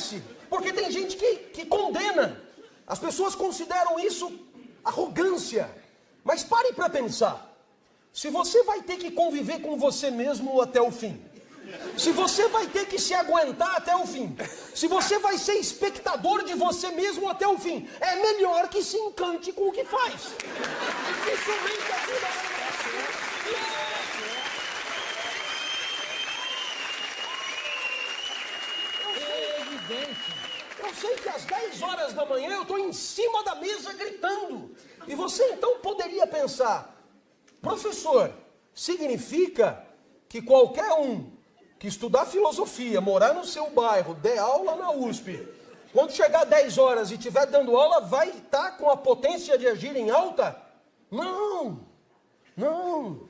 acontece porque tem gente que condena. As pessoas consideram isso arrogância. Mas pare para pensar. Se você vai ter que conviver com você mesmo até o fim, se você vai ter que se aguentar até o fim, se você vai ser espectador de você mesmo até o fim, é melhor que se encante com o que faz. Dificilmente a vida Eu sei que às 10 horas da manhã eu estou em cima da mesa gritando. E você então poderia pensar, professor, significa que qualquer um que estudar filosofia, morar no seu bairro, der aula na USP, quando chegar 10 horas e estiver dando aula, vai estar com a potência de agir em alta? Não, não.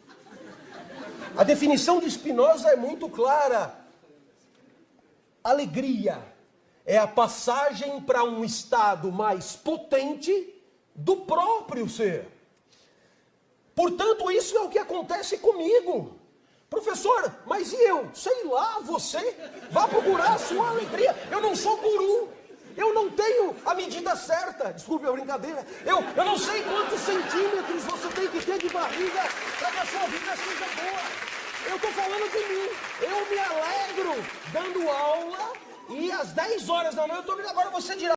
A definição de Spinoza é muito clara. Alegria é a passagem para um estado mais potente do próprio ser. Portanto, isso é o que acontece comigo. Professor, mas e eu? Sei lá, você. Vá procurar a sua alegria. Eu não sou guru. Eu não tenho a medida certa. Desculpe a brincadeira. Eu não sei quantos centímetros você tem que ter de barriga para que a sua vida seja boa. Eu estou falando de mim. Eu me alegro dando aula e às 10 horas da noite eu estou... Agora você dirá...